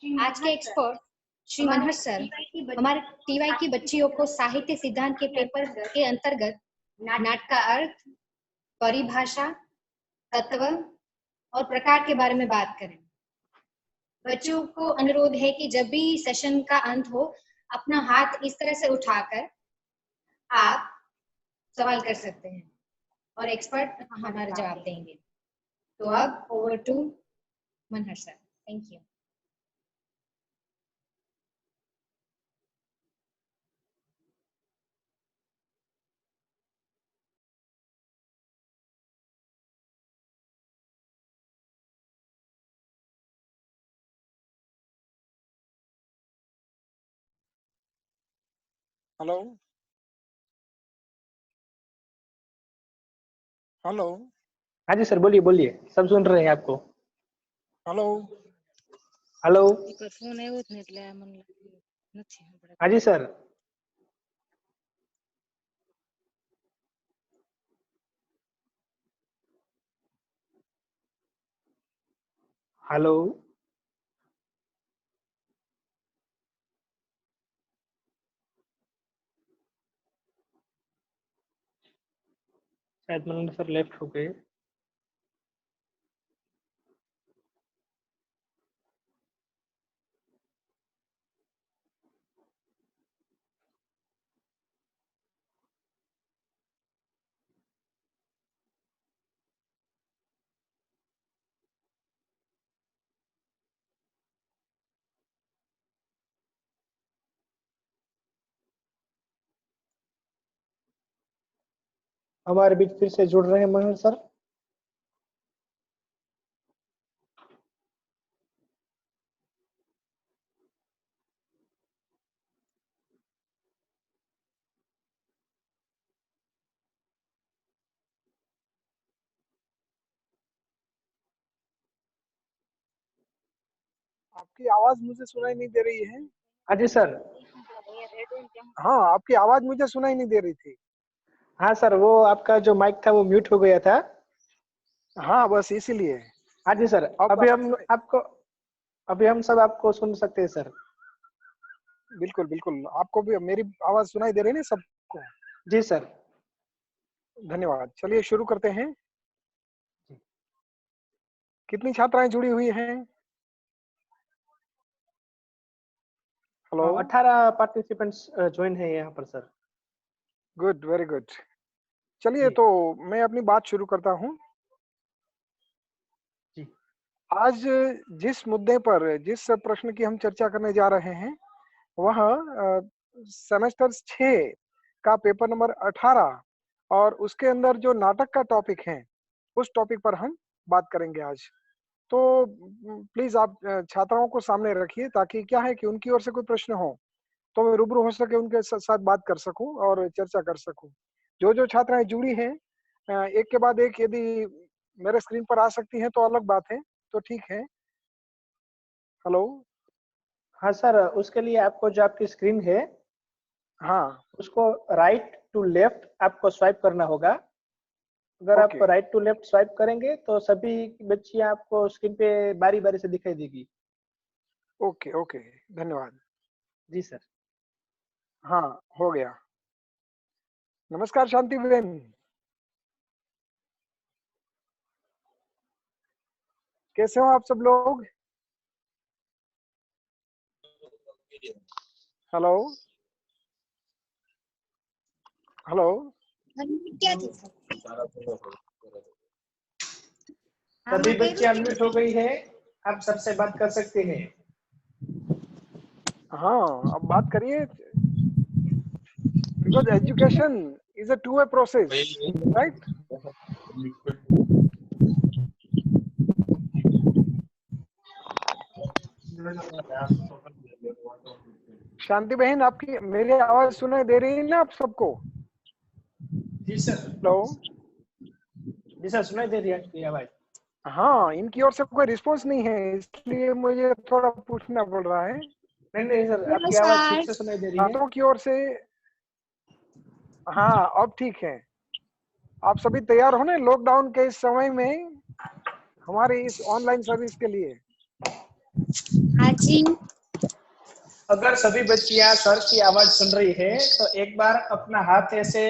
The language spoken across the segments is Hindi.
आज के एक्सपर्ट श्री मनहर सर हमारे टीवाई की बच्चियों को साहित्य सिद्धांत के पेपर के अंतर्गत नाट का अर्थ, परिभाषा, तत्व और प्रकार के बारे में बात करें। बच्चों को अनुरोध है कि जब भी सेशन का अंत हो, अपना हाथ इस तरह से उठाकर आप सवाल कर सकते हैं और एक्सपर्ट हमारा जवाब देंगे। तो अब over to Manhar sir. Thank you. Hello hello. हाँ जी सर, बोलिए बोलिए, सब सुन रहे हैं आपको। Hello hello. फोन આવ્યો જ ને એટલે આ મને નથી સંભળાતું. हाँ जी सर। हेलो। शायद मनोज सर लेफ्ट हो गए। हमारे बीच फिर से जुड़ रहे हैं मनोज सर। आपकी आवाज मुझे सुनाई नहीं दे रही है। हाँ जी सर। हाँ, आपकी आवाज मुझे सुनाई नहीं दे रही थी। हाँ सर, वो आपका जो माइक था वो म्यूट हो गया था। हाँ, बस इसीलिए। हाँ जी सर, अभी हम सब आपको सुन सकते हैं सर। बिल्कुल बिल्कुल, आपको भी मेरी आवाज सुनाई दे रही है ना सबको? जी सर। धन्यवाद। चलिए शुरू करते हैं। कितनी छात्राएं जुड़ी हुई हैं? हेलो। 18 पार्टिसिपेंट्स ज्वाइन है यहाँ पर सर। Good, very good. चलिए जी। तो मैं अपनी बात शुरू करता हूँ। जी। आज जिस मुद्दे पर, जिस प्रश्न की हम चर्चा करने जा रहे हैं, वह सेमेस्टर 6 का पेपर नंबर 18 और उसके अंदर जो नाटक का टॉपिक है, उस टॉपिक पर हम बात करेंगे आज। तो प्लीज आप छात्राओं को सामने रखिए, ताकि क्या है कि उनकी ओर से कोई प्रश्न हो तो मैं रूबरू हो सके, उनके साथ बात कर सकूं और चर्चा कर सकूं। जो छात्राएं जुड़ी हैं, एक के बाद एक यदि मेरे स्क्रीन पर आ सकती हैं तो अलग बात है, तो ठीक है। हेलो। हाँ सर, उसके लिए आपको जो आपकी स्क्रीन है, हाँ, उसको राइट टू लेफ्ट आपको स्वाइप करना होगा। अगर आप okay right to left swipe करेंगे तो सभी बच्चियां आपको स्क्रीन पे बारी बारी से दिखाई देगी। ओके ओके, धन्यवाद। जी सर। हाँ, हो गया। नमस्कार शांति बहन, कैसे हो आप सब लोग? Hello hello. सभी बच्चे अनम्यूट हो गई है, आप सबसे बात कर सकते हैं। हाँ, अब बात करिए, because education is a two way process, right? Shanti बहन, आपकी मेरी आवाज सुनाई दे रही है ना आप सबको? जी सर। हेलो। जी सर, सुनाई दे रही है आपकी आवाज। हाँ, इनकी ओर से कोई रिस्पॉन्स नहीं है, इसलिए मुझे थोड़ा पूछना पड़ रहा है। नहीं सर, आपकी आवाज ठीक से सुनाई दे रही है। छात्रों की ओर से हाँ, अब ठीक है। आप सभी तैयार हो ना लॉकडाउन के इस समय में हमारे इस ऑनलाइन सर्विस के लिए? हाँ जी। अगर सभी बच्चियां सर की आवाज सुन रही है तो एक बार अपना हाथ ऐसे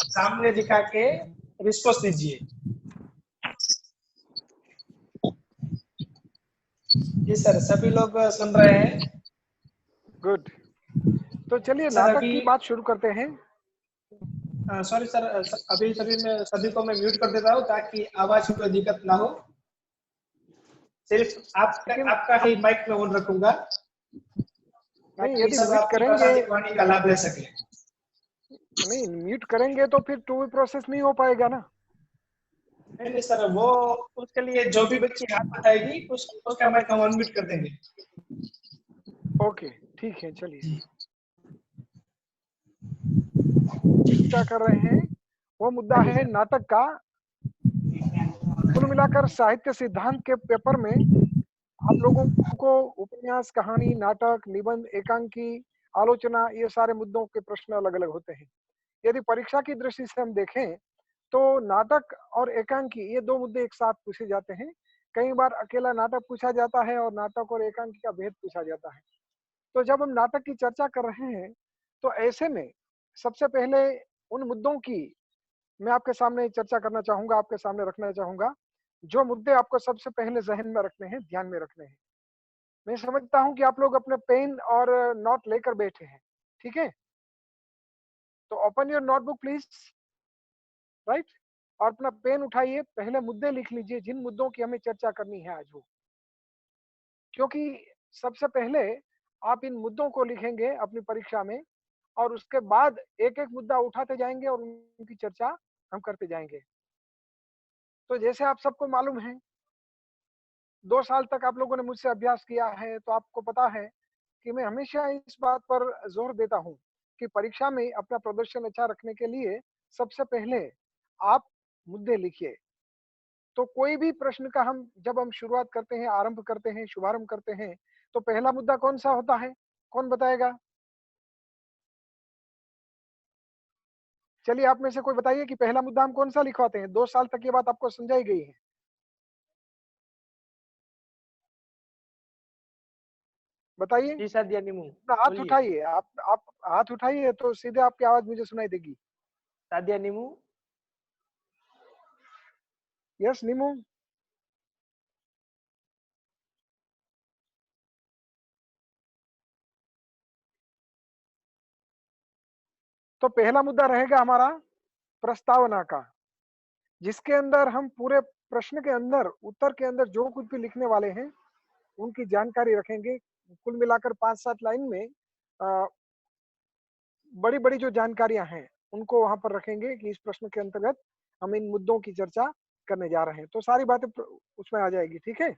सामने दिखा के रिस्पॉन्स दीजिए। जी सर, सभी लोग सुन रहे हैं। गुड। तो चलिए सर नाटक अभी की बात शुरू करते हैं। सॉरी सर, अभी सभी को मैं म्यूट कर देता हूँ ताकि आवाज में कोई दिक्कत ना हो। सिर्फ लेकिन आपका ही माइक में ऑन रखूंगा नहीं, ताकि यदि सब म्यूट आपकी करेंगे, भाषा वाणी का लाभ ले सके। नहीं म्यूट करेंगे तो फिर टू वे प्रोसेस नहीं हो पाएगा ना। नहीं सर, वो उसके लिए जो भी बच्ची हाथ उठाएगी उसका माइक हम अनम्यूट कर देंगे। ओके ठीक है, चलिए चर्चा कर रहे हैं। वो मुद्दा है नाटक का। कुल मिलाकर साहित्य सिद्धांत के पेपर में आप लोगों को उपन्यास, कहानी, नाटक, निबंध, एकांकी, आलोचना, ये सारे मुद्दों के प्रश्न अलग अलग होते हैं। यदि परीक्षा की दृष्टि से हम देखें तो नाटक और एकांकी ये दो मुद्दे एक साथ पूछे जाते हैं। कई बार अकेला नाटक पूछा जाता है और नाटक और एकांकी का भेद पूछा जाता है। तो जब हम नाटक की चर्चा कर रहे हैं तो ऐसे में सबसे पहले उन मुद्दों की मैं आपके सामने चर्चा करना चाहूंगा, आपके सामने रखना चाहूंगा, जो मुद्दे आपको सबसे पहले जहन में रखने हैं, ध्यान में रखने हैं। मैं समझता हूं कि आप लोग अपने पेन और नोट लेकर बैठे हैं, ठीक है? तो open your notebook please, right? और अपना पेन उठाइए, पहले मुद्दे लिख लीजिए जिन मुद्दों की हमें चर्चा करनी है आज वो। क्योंकि सबसे पहले आप इन मुद्दों को लिखेंगे अपनी परीक्षा में और उसके बाद एक एक मुद्दा उठाते जाएंगे और उनकी चर्चा हम करते जाएंगे। तो जैसे आप सबको मालूम है, 2 साल तक आप लोगों ने मुझसे अभ्यास किया है तो आपको पता है कि मैं हमेशा इस बात पर जोर देता हूं कि परीक्षा में अपना प्रदर्शन अच्छा रखने के लिए सबसे पहले आप मुद्दे लिखिए। तो कोई भी प्रश्न का जब हम शुरुआत करते हैं, आरंभ करते हैं, शुभारंभ करते हैं, तो पहला मुद्दा कौन सा होता है? कौन बताएगा? चलिए आप में से कोई बताइए कि पहला मुद्दा हम कौन सा लिखवाते हैं? 2 साल तक ये बात आपको समझाई गई है। बताइए, जी सादिया निमू, अपना हाथ बोलिए। उठाइए। आप हाथ उठाइए तो सीधे आपकी आवाज मुझे सुनाई देगी। सादिया निमू। यस नीमू। तो पहला मुद्दा रहेगा हमारा प्रस्तावना का, जिसके अंदर हम पूरे प्रश्न के अंदर, उत्तर के अंदर जो कुछ भी लिखने वाले हैं उनकी जानकारी रखेंगे। कुल मिलाकर 5-7 लाइन में बड़ी बड़ी जो जानकारियां हैं उनको वहां पर रखेंगे कि इस प्रश्न के अंतर्गत हम इन मुद्दों की चर्चा करने जा रहे हैं। तो सारी बातें उसमें आ जाएगी, ठीक है?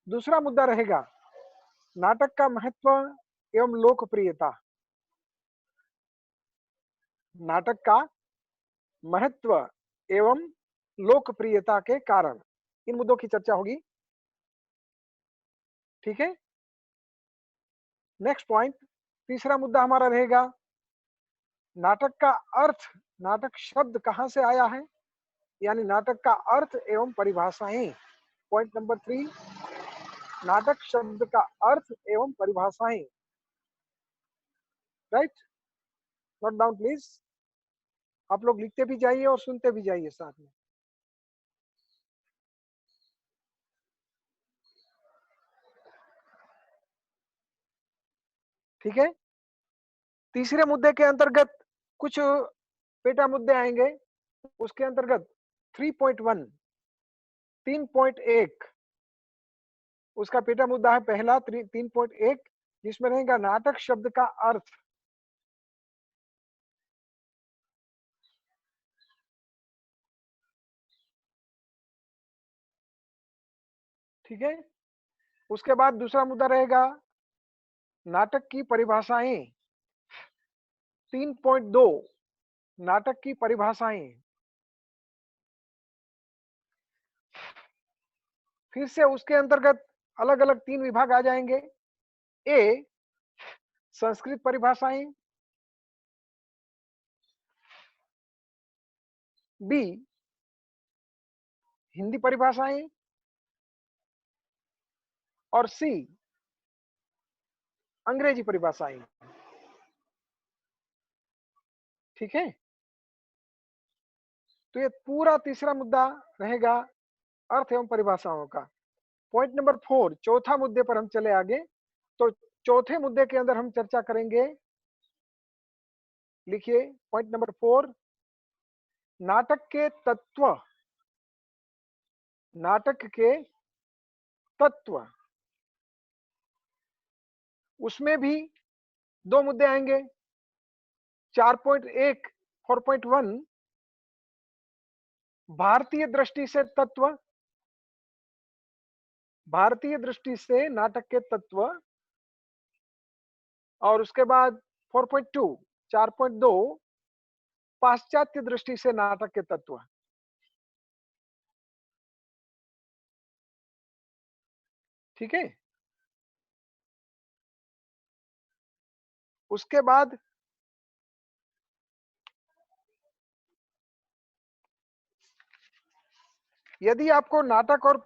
दूसरा मुद्दा रहेगा नाटक का महत्व एवं लोकप्रियता। नाटक का महत्व एवं लोकप्रियता के कारण इन मुद्दों की चर्चा होगी, ठीक है? नेक्स्ट पॉइंट, तीसरा मुद्दा हमारा रहेगा नाटक का अर्थ। नाटक शब्द कहां से आया है, यानी नाटक का अर्थ एवं परिभाषाएं। पॉइंट नंबर 3, नाटक शब्द का अर्थ एवं परिभाषाएं। राइट? Note down please. आप लोग लिखते भी जाइए और सुनते भी जाइए साथ में। ठीक है? तीसरे मुद्दे के अंतर्गत कुछ पेटा मुद्दे आएंगे। उसके अंतर्गत 3.1, 3.1 उसका पेटा मुद्दा है पहला 3.1, जिसमें रहेगा नाटक शब्द का अर्थ। ठीक है? उसके बाद दूसरा मुद्दा रहेगा नाटक की परिभाषाएं। 3.2 नाटक की परिभाषाएं। फिर से उसके अंतर्गत अलग अलग 3 विभाग आ जाएंगे। ए, संस्कृत परिभाषाएं। बी, हिंदी परिभाषाएं। और सी, अंग्रेजी परिभाषाएं। ठीक है, तो ये पूरा तीसरा मुद्दा रहेगा अर्थ एवं परिभाषाओं का। पॉइंट नंबर 4, चौथा मुद्दे पर हम चले आगे। तो चौथे मुद्दे के अंदर हम चर्चा करेंगे, लिखिए पॉइंट नंबर 4, नाटक के तत्व। नाटक के तत्व, उसमें भी दो मुद्दे आएंगे। 4.1 4.1 भारतीय दृष्टि से तत्व, भारतीय दृष्टि से नाटक के तत्व, और उसके बाद 4.2 4.2 पाश्चात्य दृष्टि से नाटक के तत्व। ठीक है, उसके बाद यदि आपको नाटक और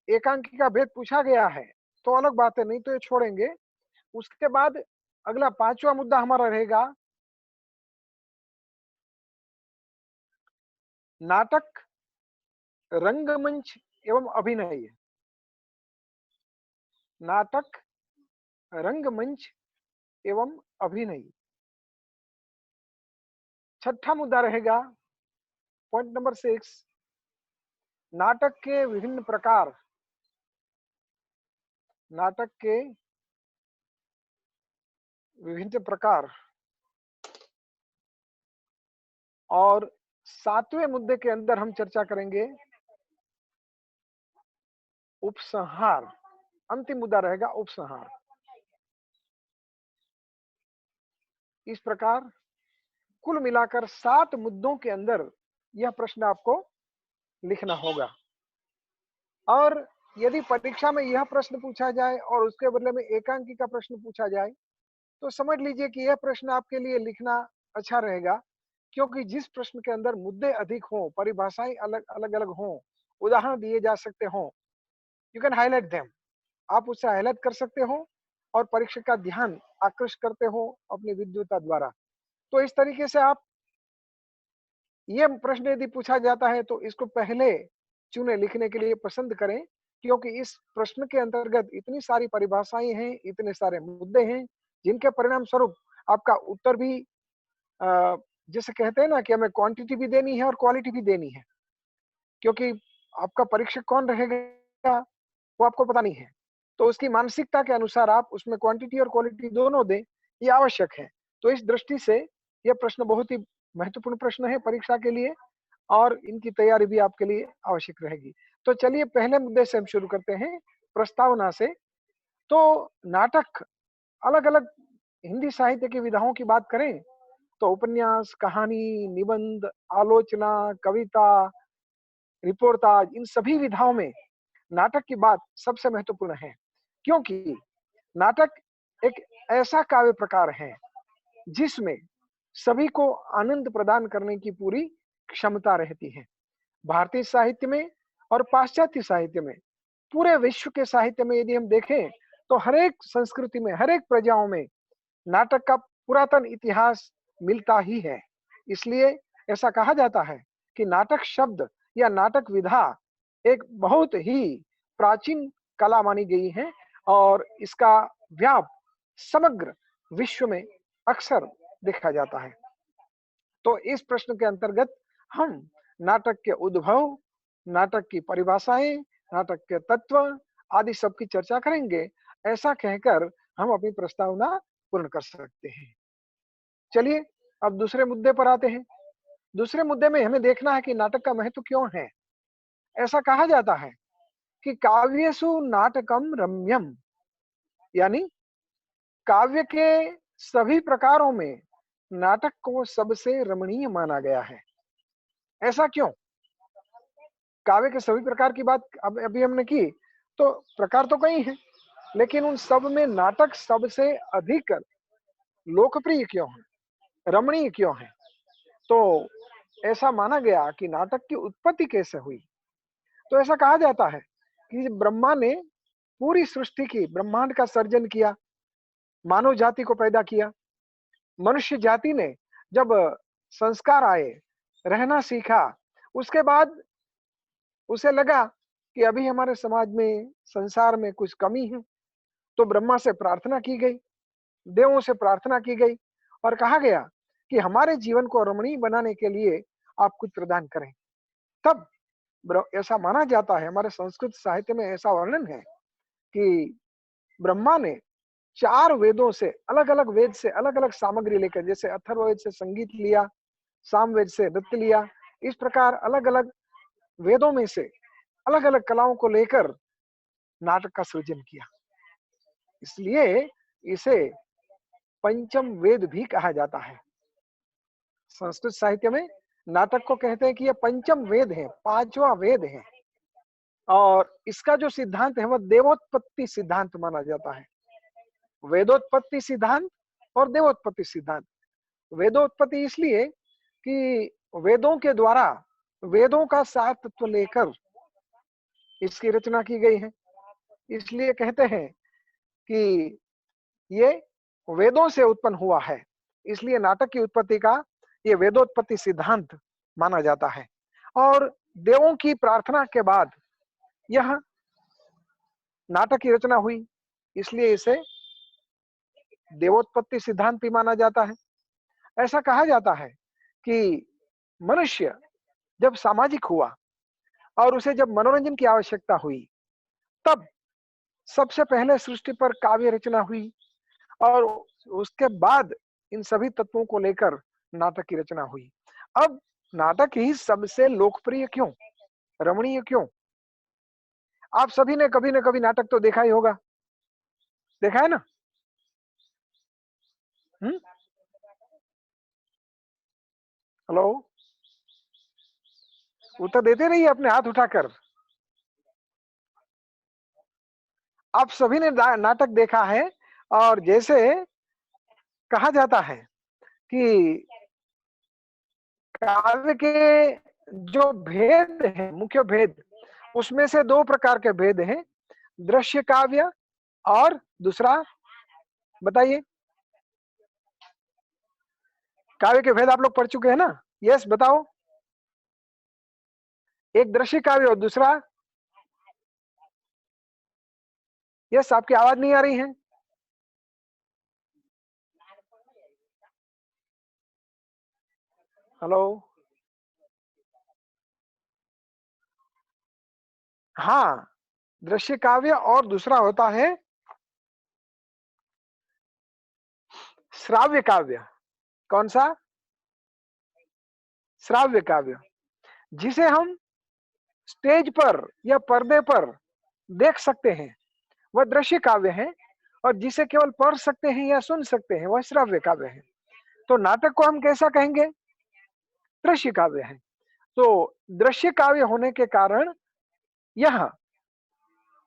एकांकी का भेद पूछा गया है तो अलग बात है, नहीं तो ये छोड़ेंगे। उसके बाद अगला पांचवा मुद्दा हमारा रहेगा नाटक, रंगमंच एवं अभिनय। नाटक, रंगमंच एवं अभिनय। छठा मुद्दा रहेगा पॉइंट नंबर 6, नाटक के विभिन्न प्रकार। नाटक के विभिन्न प्रकार। और सातवें मुद्दे के अंदर हम चर्चा करेंगे उपसंहार। अंतिम मुद्दा रहेगा उपसंहार। इस प्रकार कुल मिलाकर 7 मुद्दों के अंदर यह प्रश्न आपको लिखना होगा। और यदि परीक्षा में यह प्रश्न पूछा जाए और उसके बदले में एकांकी का प्रश्न पूछा जाए तो समझ लीजिए कि यह प्रश्न आपके लिए लिखना अच्छा रहेगा, क्योंकि जिस प्रश्न के अंदर मुद्दे अधिक हों, परिभाषाएं अलग अलग हों, उदाहरण दिए जा सकते हों, यू कैन हाईलाइट देम। आप उसे हाईलाइट कर सकते हो और परीक्षा का ध्यान आकृष्ट करते हो अपनी विद्वता द्वारा। तो इस तरीके से आप ये प्रश्न यदि पूछा जाता है तो इसको पहले चुने लिखने के लिए पसंद करें, क्योंकि इस प्रश्न के अंतर्गत इतनी सारी परिभाषाएं हैं, इतने सारे मुद्दे हैं, जिनके परिणाम स्वरूप आपका उत्तर भी जैसे कहते हैं ना कि हमें क्वांटिटी भी देनी है और क्वालिटी भी देनी है, क्योंकि आपका परीक्षक कौन रहेगा वो आपको पता नहीं है। तो उसकी मानसिकता के अनुसार आप उसमें क्वांटिटी और क्वालिटी दोनों दें, ये आवश्यक है। तो इस दृष्टि से यह प्रश्न बहुत ही महत्वपूर्ण प्रश्न है परीक्षा के लिए, और इनकी तैयारी भी आपके लिए आवश्यक रहेगी। तो चलिए पहले मुद्दे से हम शुरू करते हैं, प्रस्तावना से। तो नाटक, अलग अलग हिंदी साहित्य की विधाओं की बात करें तो उपन्यास, कहानी, निबंध, आलोचना, कविता, रिपोर्टाज, इन सभी विधाओं में नाटक की बात सबसे महत्वपूर्ण है, क्योंकि नाटक एक ऐसा काव्य प्रकार है जिसमें सभी को आनंद प्रदान करने की पूरी क्षमता रहती है। भारतीय साहित्य में और पाश्चात्य साहित्य में, पूरे विश्व के साहित्य में यदि हम देखें तो हर एक संस्कृति में, हर एक प्रजाओं में नाटक का पुरातन इतिहास मिलता ही है। इसलिए ऐसा कहा जाता है कि नाटक शब्द या नाटक विधा एक बहुत ही प्राचीन कला मानी गई है और इसका व्याप समग्र विश्व में अक्सर देखा जाता है। तो इस प्रश्न के अंतर्गत हम नाटक के उद्भव, नाटक की परिभाषाएं, नाटक के तत्व आदि सब की चर्चा करेंगे। ऐसा कहकर हम अपनी प्रस्तावना पूर्ण कर सकते हैं। चलिए अब दूसरे मुद्दे पर आते हैं। दूसरे मुद्दे में हमें देखना है कि नाटक का महत्व क्यों है। ऐसा कहा जाता है कि काव्येषु नाटकम रम्यम, यानी काव्य के सभी प्रकारों में नाटक को सबसे रमणीय माना गया है। ऐसा क्यों? काव्य के सभी प्रकार की बात अभी हमने की, तो प्रकार तो कई हैं, लेकिन उन सब में नाटक सबसे अधिक लोकप्रिय क्यों है, रमणीय क्यों है? तो ऐसा माना गया कि नाटक की उत्पत्ति कैसे हुई। तो ऐसा कहा जाता है कि ब्रह्मा ने पूरी सृष्टि की, ब्रह्मांड का सर्जन किया, मानव जाति को पैदा किया। मनुष्य जाति ने जब संस्कार आए, रहना सीखा, उसके बाद उसे लगा कि अभी हमारे समाज में, संसार में कुछ कमी है, तो ब्रह्मा से प्रार्थना की गई, देवों से प्रार्थना की गई और कहा गया कि हमारे जीवन को रमणीय बनाने के लिए आप कुछ प्रदान करें। तब ऐसा माना जाता है, हमारे संस्कृत साहित्य में ऐसा वर्णन है कि ब्रह्मा ने 4 वेदों से, अलग अलग वेद से अलग अलग सामग्री लेकर, जैसे अथर्ववेद से संगीत लिया, सामवेद से नृत्य लिया, इस प्रकार अलग अलग वेदों में से अलग अलग कलाओं को लेकर नाटक का सृजन किया। इसलिए इसे पंचम वेद भी कहा जाता है। संस्कृत साहित्य में नाटक को कहते हैं कि यह पंचम वेद है, 5वां वेद है। और इसका जो सिद्धांत है वह देवोत्पत्ति सिद्धांत माना जाता है। वेदोत्पत्ति सिद्धांत और देवोत्पत्ति सिद्धांत। वेदोत्पत्ति इसलिए कि वेदों के द्वारा, वेदों का सार तत्व लेकर इसकी रचना की गई है, इसलिए कहते हैं कि ये वेदों से उत्पन्न हुआ है। इसलिए नाटक की उत्पत्ति का ये वेदोत्पत्ति सिद्धांत माना जाता है। और देवों की प्रार्थना के बाद यह नाटक की रचना हुई, इसलिए इसे देवोत्पत्ति सिद्धांत भी माना जाता है। ऐसा कहा जाता है कि मनुष्य जब सामाजिक हुआ और उसे जब मनोरंजन की आवश्यकता हुई, तब सबसे पहले सृष्टि पर काव्य रचना हुई और उसके बाद इन सभी तत्वों को लेकर नाटक की रचना हुई। अब नाटक ही सबसे लोकप्रिय क्यों, रमणीय क्यों? आप सभी ने कभी न कभी नाटक तो देखा ही होगा, देखा है ना? हेलो, उत्तर देते रहिए अपने हाथ उठाकर। आप सभी ने नाटक देखा है और जैसे कहा जाता है कि काव्य के जो भेद है, मुख्य भेद, उसमें से 2 प्रकार के भेद हैं, दृश्य काव्य और दूसरा, बताइए। काव्य के भेद आप लोग पढ़ चुके हैं ना? यस, बताओ। एक दृश्य काव्य और दूसरा, यस, आपकी आवाज नहीं आ रही है। हेलो, हाँ, दृश्य काव्य और दूसरा होता है श्राव्य काव्य। कौन सा? श्राव्य काव्य, जिसे हम स्टेज पर या पर्दे पर देख सकते हैं, वह दृश्य काव्य है। और जिसे केवल पढ़ सकते हैं या सुन सकते हैं, वह श्राव्य काव्य है। तो नाटक को हम कैसा कहेंगे? दृश्य काव्य है। तो दृश्य काव्य होने के कारण यह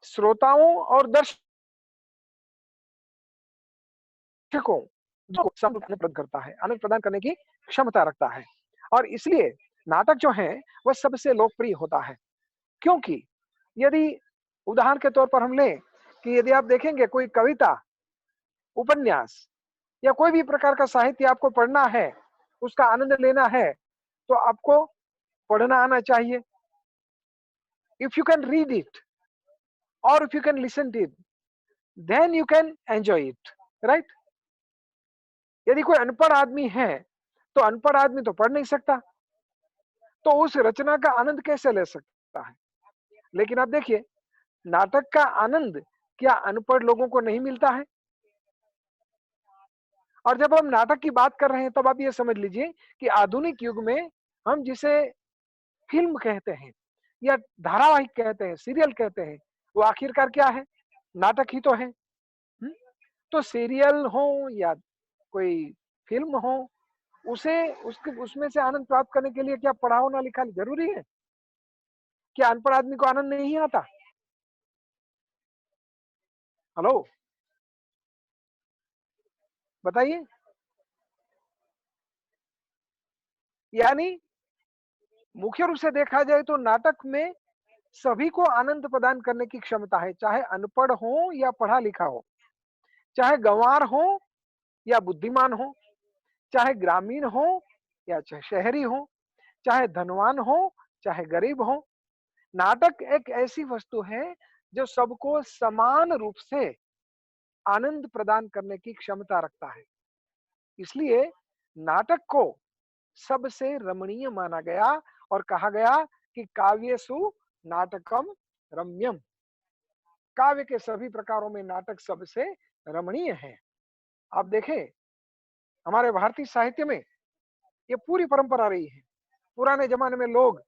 श्रोताओं और दर्शकों को आनंद प्रदान करता है, आनंद प्रदान करने की क्षमता रखता है। और इसलिए नाटक जो है वह सबसे लोकप्रिय होता है। क्योंकि यदि उदाहरण के तौर पर हम लें कि यदि आप देखेंगे कोई कविता, उपन्यास या कोई भी प्रकार का साहित्य आपको पढ़ना है, उसका आनंद लेना है, तो आपको पढ़ना आना चाहिए। If you can read it or if you can listen to it, then you can enjoy it, right? यदि कोई अनपढ़ आदमी है तो अनपढ़ आदमी तो पढ़ नहीं सकता, तो उस रचना का आनंद कैसे ले सकता है? लेकिन आप देखिए, नाटक का आनंद क्या अनपढ़ लोगों को नहीं मिलता है? और जब हम नाटक की बात कर रहे हैं, तब आप ये समझ लीजिए कि आधुनिक युग में हम जिसे फिल्म कहते हैं या धारावाहिक कहते हैं, सीरियल कहते हैं, वो आखिरकार क्या है? नाटक ही तो है। तो सीरियल हो या कोई फिल्म हो, उसमें से आनंद प्राप्त करने के लिए क्या पढ़ा होना लिखा जरूरी है? क्या अनपढ़ आदमी को आनंद नहीं आता? हेलो, बताइए। यानी मुख्य रूप से देखा जाए तो नाटक में सभी को आनंद प्रदान करने की क्षमता है, चाहे अनपढ़ हो या पढ़ा लिखा हो, चाहे गंवार हो या बुद्धिमान हो, चाहे ग्रामीण हो या चाहे शहरी हो, चाहे धनवान हो चाहे गरीब हो। नाटक एक ऐसी वस्तु है जो सबको समान रूप से आनंद प्रदान करने की क्षमता रखता है। इसलिए नाटक को सबसे रमणीय माना गया और कहा गया कि काव्येषु नाटकम रम्यम। काव्य के सभी प्रकारों में नाटक सबसे रमणीय है। आप देखें, हमारे भारतीय साहित्य में ये पूरी परंपरा रही है। पुराने जमाने में लोग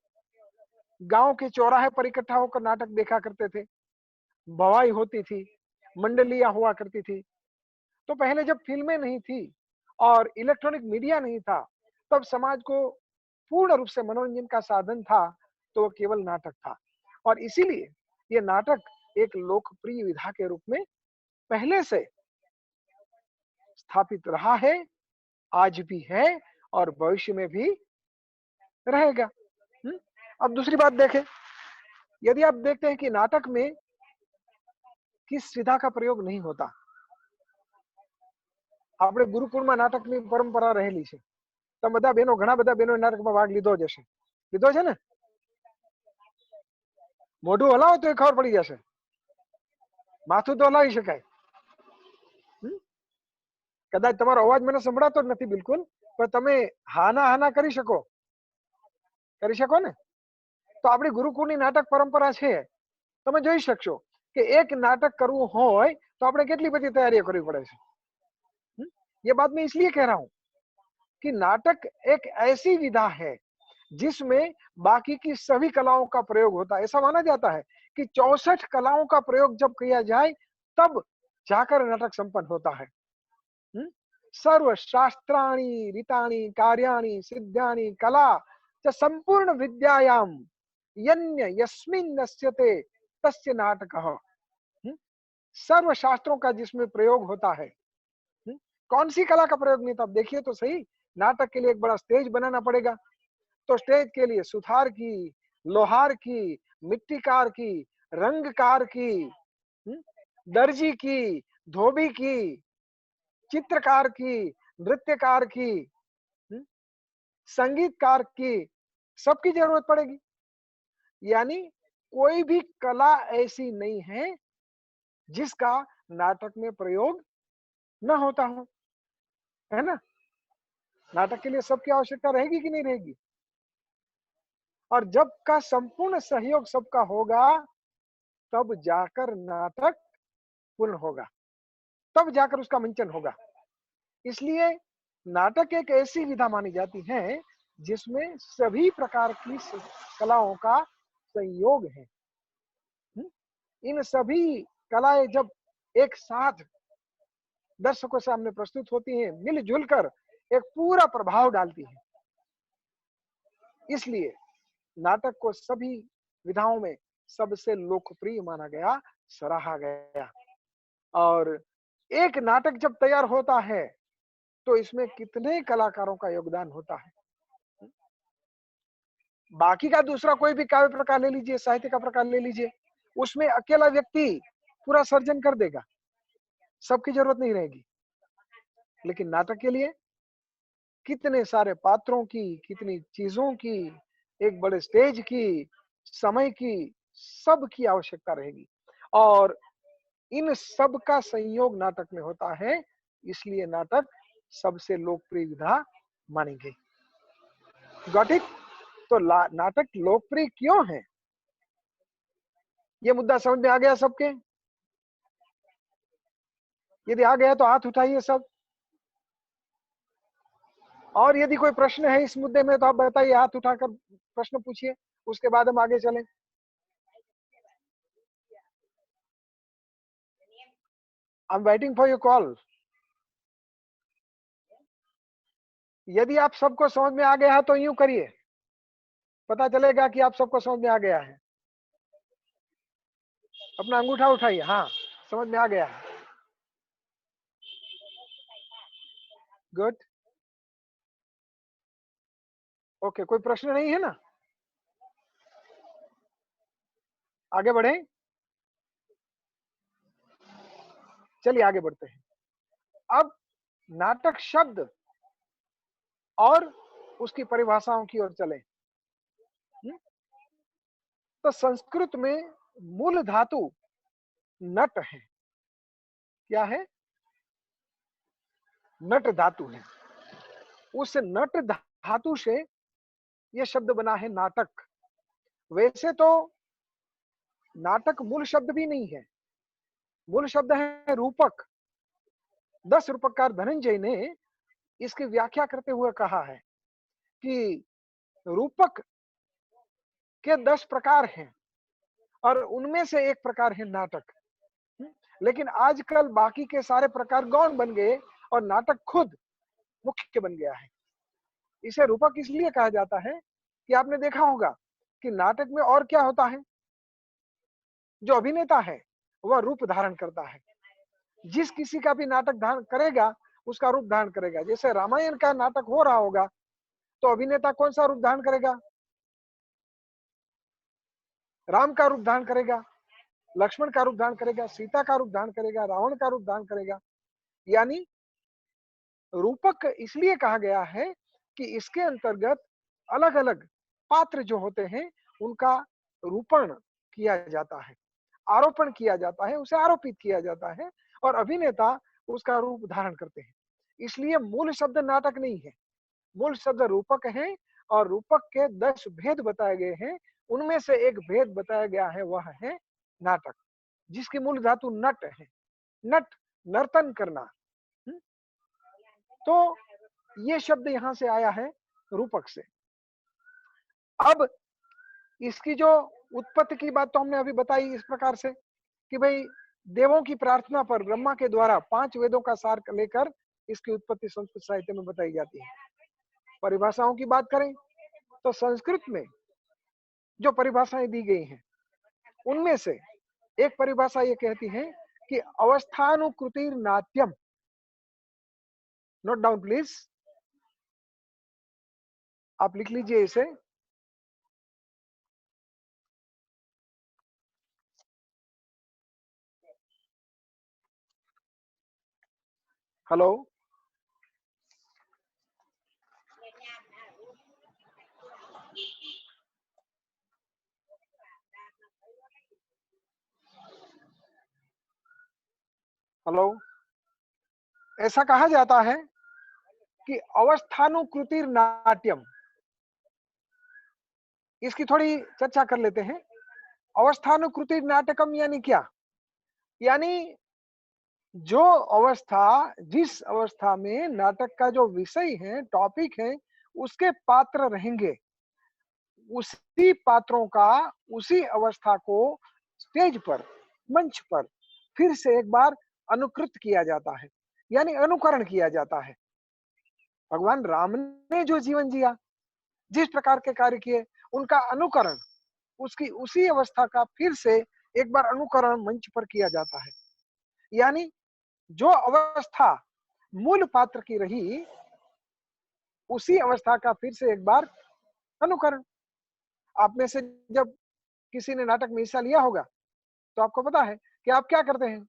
गांव के चौराहे पर इकट्ठा होकर नाटक देखा करते थे, भवाई होती थी, मंडलियां हुआ करती थी। तो पहले जब फिल्में नहीं थी और इलेक्ट्रॉनिक मीडिया नहीं था, तब समाज को पूर्ण रूप से मनोरंजन का साधन था तो केवल नाटक था। और इसीलिए ये नाटक एक लोकप्रिय विधा के रूप में पहले से स्थापित रहा है, आज भी है और भविष्य में भी रहेगा। अब दूसरी बात देखें, यदि आप देखते हैं कि नाटक में किस विधा का प्रयोग नहीं होता। આપણે ગુરુકુળમાં નાટકની પરંપરા રહેલી છે, તો બધા બહેનો ઘણા બધા બહેનો નાટકમાં ભાગ લીધો જ હશે, લીધો છે ને? મોઢું હલાવો તો ખબર પડી જશે, માથું તો હલાવી શકાય। કદાચ તમારો અવાજ મને સંભળાતો જ નથી બિલકુલ, પણ તમે હાના હાના કરી શકો ને? તો આપણી ગુરુકુળની નાટક પરંપરા છે, તમે જોઈ શકશો કે એક નાટક કરવું હોય તો આપણે કેટલી બધી તૈયારીઓ કરવી પડે છે। ये बात मैं इसलिए कह रहा हूं कि नाटक एक ऐसी विधा है जिसमें बाकी की सभी कलाओं का प्रयोग होता है। ऐसा माना जाता है कि 64 कलाओं का प्रयोग जब किया जाए तब जाकर नाटक संपन्न होता है। सर्व शास्त्राणि रीतानि कार्याणि सिद्धानि कला च संपूर्ण विद्यायाम यन्य यस्मिन् नश्यते तस्य नाटकः। सर्व शास्त्रों का जिसमें प्रयोग होता है, कौन सी कला का प्रयोग नहीं था? देखिए तो सही, नाटक के लिए एक बड़ा स्टेज बनाना पड़ेगा, तो स्टेज के लिए सुथार की, लोहार की, मिट्टीकार की, रंगकार की, दर्जी की, धोबी की, चित्रकार की, नृत्यकार की, संगीतकार की, सबकी जरूरत पड़ेगी। यानी कोई भी कला ऐसी नहीं है जिसका नाटक में प्रयोग न होता हो, है ना? नाटक के लिए सबकी आवश्यकता रहेगी कि नहीं रहेगी? और जब का संपूर्ण सहयोग सबका होगा तब जाकर नाटक पूर्ण होगा, तब जाकर उसका मंचन होगा। इसलिए नाटक एक ऐसी विधा मानी जाती है जिसमें सभी प्रकार की कलाओं का संयोग है। इन सभी कलाएं जब एक साथ दर्शकों के सामने प्रस्तुत होती हैं, मिलजुल कर एक पूरा प्रभाव डालती है। इसलिए नाटक को सभी विधाओं में सबसे लोकप्रिय माना गया, सराहा गया। और एक नाटक जब तैयार होता है तो इसमें कितने कलाकारों का योगदान होता है। बाकी का दूसरा कोई भी काव्य प्रकार ले लीजिए, साहित्य का प्रकार ले लीजिए, उसमें अकेला व्यक्ति पूरा सर्जन कर देगा, सबकी जरूरत नहीं रहेगी। लेकिन नाटक के लिए कितने सारे पात्रों की, कितनी चीजों की, एक बड़े स्टेज की, समय की, सब की आवश्यकता रहेगी और इन सब का संयोग नाटक में होता है। इसलिए नाटक सबसे लोकप्रिय विधा मानी गई। Got it? तो नाटक लोकप्रिय क्यों है, ये मुद्दा समझ में आ गया सबके? यदि आ गया तो हाथ उठाइए सब, और यदि कोई प्रश्न है इस मुद्दे में तो आप बताइए, हाथ उठाकर प्रश्न पूछिए, उसके बाद हम आगे चलें। I'm waiting for your call. यदि आप सबको समझ में आ गया है तो यूं करिए, पता चलेगा कि आप सबको समझ में आ गया है। अपना अंगूठा उठाइए, हाँ समझ में आ गया है। गुड, ओके, कोई प्रश्न नहीं है ना? आगे बढ़े, चलिए आगे बढ़ते हैं। अब नाटक शब्द और उसकी परिभाषाओं की ओर चले। तो संस्कृत में मूल धातु नट है। क्या है? नट धातु है। उस नट धातु से यह शब्द बना है नाटक। वैसे तो नाटक मूल शब्द भी नहीं है, मूल शब्द है रूपक। 10 रूपकार धनंजय ने इसकी व्याख्या करते हुए कहा है कि रूपक के 10 प्रकार हैं और उनमें से एक प्रकार है नाटक। लेकिन आजकल बाकी के सारे प्रकार गौण बन गए और नाटक खुद मुख्य बन गया है। इसे रूपक इसलिए कहा जाता है कि आपने देखा होगा कि नाटक में और क्या होता है, जो अभिनेता है वह रूप धारण करता है। जिस किसी का भी नाटक धारण करेगा उसका रूप धारण करेगा। जैसे रामायण का नाटक हो रहा होगा तो अभिनेता कौन सा रूप धारण करेगा? राम का रूप धारण करेगा, लक्ष्मण का रूप धारण करेगा, सीता का रूप धारण करेगा, रावण का रूप धारण करेगा। यानी रूपक इसलिए कहा गया है कि इसके अंतर्गत अलग अलग पात्र जो होते हैं उनका रूपण किया जाता है, आरोपण किया जाता है, उसे आरोपित किया जाता है और अभिनेता उसका रूप धारण करते हैं। इसलिए मूल शब्द नाटक नहीं है, मूल शब्द रूपक है और रूपक के 10 भेद बताए गए हैं। उनमें से एक भेद बताया गया है, वह है नाटक, जिसकी मूल धातु नट है। नट, नर्तन करना। तो ये शब्द यहां से आया है रूपक से। अब इसकी जो उत्पत्ति की बात तो हमने अभी बताई इस प्रकार से कि भाई देवों की प्रार्थना पर ब्रह्मा के द्वारा 5 वेदों का सार लेकर इसकी उत्पत्ति संस्कृत साहित्य में बताई जाती है। परिभाषाओं की बात करें तो संस्कृत में जो परिभाषाएं दी गई हैं उनमें से एक परिभाषा ये कहती है कि अवस्थानुकृतिर नाट्यम। नोट डाउन प्लीज, आप लिख लीजिए इसे। Hello, hello. ऐसा कहा जाता है कि अवस्थानुकृतिर नाट्यम। इसकी थोड़ी चर्चा कर लेते हैं। अवस्थानुकृतिर नाटकम यानी क्या? यानी जो अवस्था, जिस अवस्था में नाटक का जो विषय है, टॉपिक है, उसके पात्र रहेंगे, उसी पात्रों का उसी अवस्था को स्टेज पर, मंच पर फिर से एक बार अनुकृत किया जाता है, यानी अनुकरण किया जाता है। भगवान राम ने जो जीवन जिया, जिस प्रकार के कार्य किए, उनका अनुकरण, उसकी उसी अवस्था का फिर से एक बार अनुकरण मंच पर किया जाता है। यानी जो अवस्था मूल पात्र की रही, उसी अवस्था का फिर से एक बार अनुकरण। आप में से जब किसी ने नाटक में हिस्सा लिया होगा तो आपको पता है कि आप क्या करते हैं,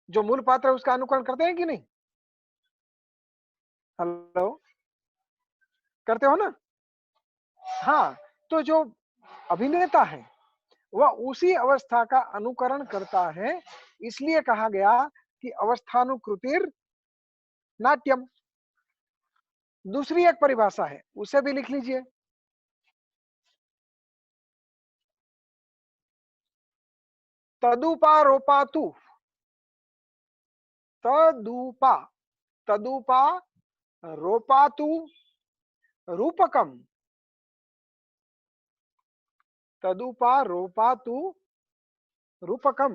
जो मूल पात्र है उसका अनुकरण करते हैं कि नहीं? हेलो, करते हो ना? हाँ, तो जो अभिनेता है वह उसी अवस्था का अनुकरण करता है, इसलिए कहा गया कि अवस्थानुकृतिर नाट्यम। दूसरी एक परिभाषा है, उसे भी लिख लीजिए। तदुपारोपातु, तदुपा, तदुपा रोपातु रूपकम, तदुपा रोपातु रूपकम।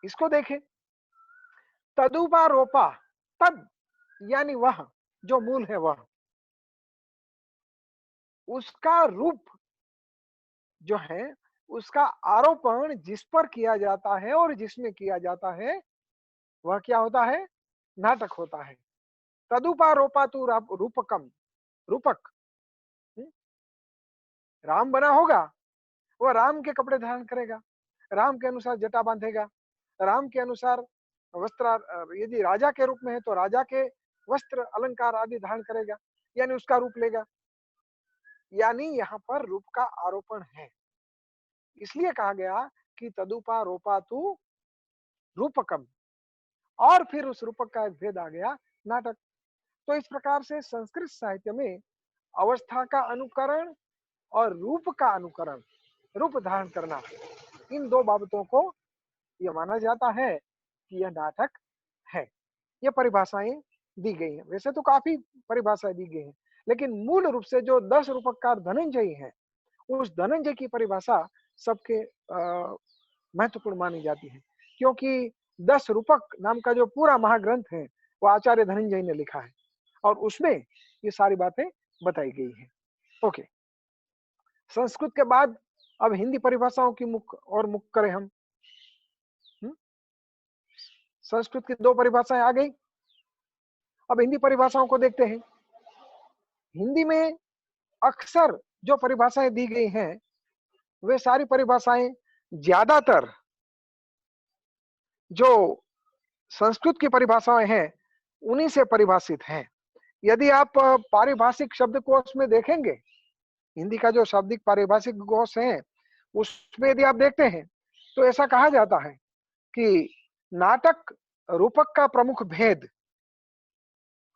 इसको देखें। तदुपा रोपा, तद यानी वह, जो मूल है वह, उसका रूप जो है, उसका आरोपण जिस पर किया जाता है और जिसमें किया जाता है वह क्या होता है? नाटक होता है। तदुपारोपातु रूपकम, रूपक। राम बना होगा वह राम के कपड़े धारण करेगा, राम के अनुसार जटा बांधेगा, राम के अनुसार वस्त्र, यदि राजा के रूप में है तो राजा के वस्त्र अलंकार आदि धारण करेगा, यानी उसका रूप लेगा। यानी यहाँ पर रूप का आरोपण है, इसलिए कहा गया कि तदुपा रोपा तू रूपकम, और फिर उस रूपक का एक भेद आ गया नाटक। तो इस प्रकार से संस्कृत साहित्य में अवस्था का अनुकरण और रूप का अनुकरण, रूप धारण करना, इन दो बाबतों को यह माना जाता है कि यह नाटक है। ये परिभाषाएं दी गई हैं, वैसे तो काफी परिभाषाएं दी गई हैं, लेकिन मूल रूप से जो 10 रूपककार धनंजय है, उस धनंजय की परिभाषा सबके महत्वपूर्ण मानी जाती है, क्योंकि 10 रूपक नाम का जो पूरा महाग्रंथ है वो आचार्य धनंजय ने लिखा है, और उसमें ये सारी बातें बताई गई है। ओके, संस्कृत के बाद अब हिंदी परिभाषाओं की मुख करें हम। संस्कृत की 2 परिभाषाएं आ गई, अब हिंदी परिभाषाओं को देखते हैं। हिंदी में अक्सर जो परिभाषाएं दी गई हैं, वे सारी परिभाषाएं ज्यादातर जो संस्कृत की परिभाषाएं हैं उन्हीं से परिभाषित हैं। यदि आप पारिभाषिक शब्दकोश में देखेंगे, हिंदी का जो शाब्दिक पारिभाषिक कोश है, उसमें यदि आप देखते हैं तो ऐसा कहा जाता है कि नाटक रूपक का प्रमुख भेद,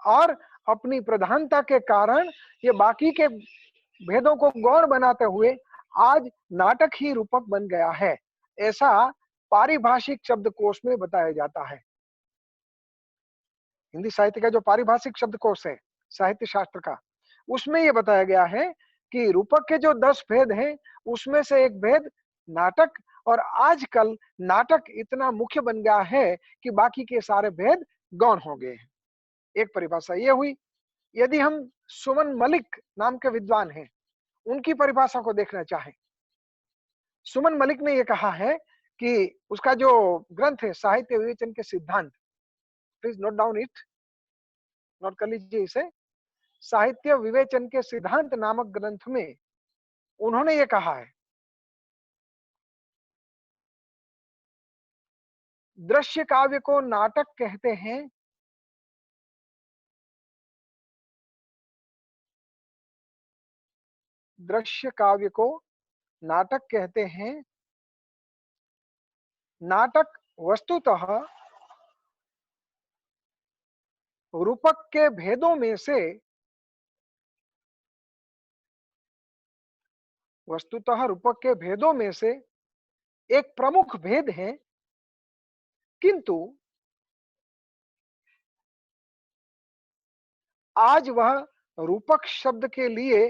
और अपनी प्रधानता के कारण ये बाकी के भेदों को गौण बनाते हुए आज नाटक ही रूपक बन गया है, ऐसा पारिभाषिक शब्दकोश में बताया जाता है। हिंदी साहित्य का जो पारिभाषिक शब्दकोश है साहित्य शास्त्र का, उसमें यह बताया गया है कि रूपक के जो 10 भेद हैं, उसमें से एक भेद नाटक, और आजकल नाटक इतना मुख्य बन गया है कि बाकी के सारे भेद गौण हो गए हैं। एक परिभाषा ये हुई। यदि हम सुमन मलिक नाम के विद्वान हैं, उनकी परिभाषा को देखना चाहें, सुमन मलिक ने यह कहा है कि उसका जो ग्रंथ है साहित्य विवेचन के सिद्धांत, please note down it, note कर लीजिए इसे, साहित्य विवेचन के सिद्धांत नामक ग्रंथ में उन्होंने ये कहा है, दृश्य काव्य को नाटक कहते हैं, दृश्य काव्य को नाटक कहते हैं। नाटक वस्तुतः रूपक के भेदों में से, वस्तुतः रूपक के भेदों में से एक प्रमुख भेद है, किंतु आज वह रूपक शब्द के लिए,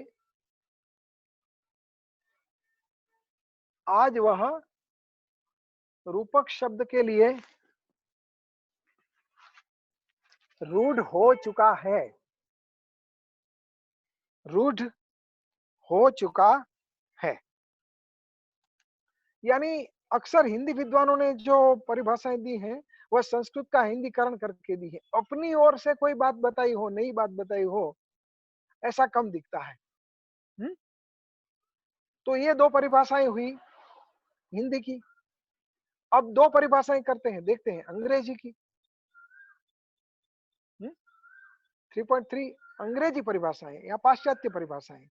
आज वह रूपक शब्द के लिए रूढ़ हो चुका है, रूढ़ हो चुका है। यानी अक्सर हिंदी विद्वानों ने जो परिभाषाएं दी हैं, वह संस्कृत का हिंदीकरण करके दी है, अपनी ओर से कोई बात बताई हो, नई बात बताई हो, ऐसा कम दिखता है। तो ये 2 परिभाषाएं हुई हिंदी की। अब 2 परिभाषाएं करते हैं, देखते हैं अंग्रेजी की। 3.3 अंग्रेजी परिभाषाएं या पाश्चात्य परिभाषाएं।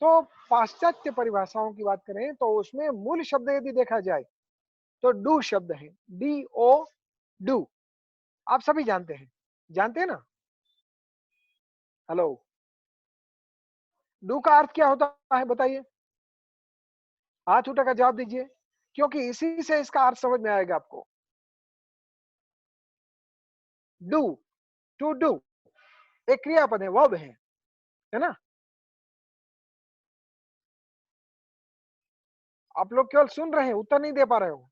तो पाश्चात्य परिभाषाओं की बात करें तो उसमें मूल शब्द यदि देखा जाए तो डू शब्द है, DO, डू। आप सभी जानते हैं ना? हेलो, डू का अर्थ क्या होता है बताइए, हाथ उठाकर जवाब दीजिए, क्योंकि इसी से इसका अर्थ समझ में आएगा आपको। डू, टू डू एक क्रियापद है, वर्ब है ना? आप लोग केवल सुन रहे हैं, उत्तर नहीं दे पा रहे हो।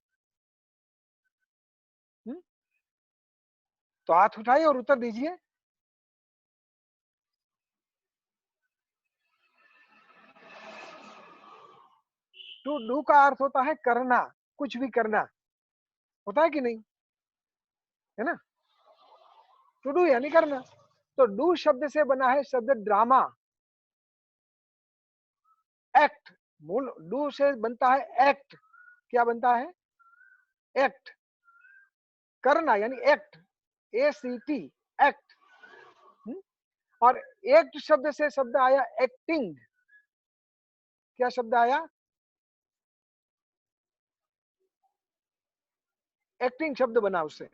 तो हाथ उठाइए और उत्तर दीजिए। टू डू का अर्थ होता है करना, कुछ भी करना, होता है कि नहीं, है ना? टू डू यानी करना। तो डू शब्द से बना है शब्द ड्रामा। एक्ट, मूल डू से बनता है एक्ट। क्या बनता है? एक्ट, करना यानी एक्ट, ACT, एक्ट। और एक्ट शब्द से शब्द आया एक्टिंग। क्या शब्द आया? एक्टिंग शब्द बना उससे।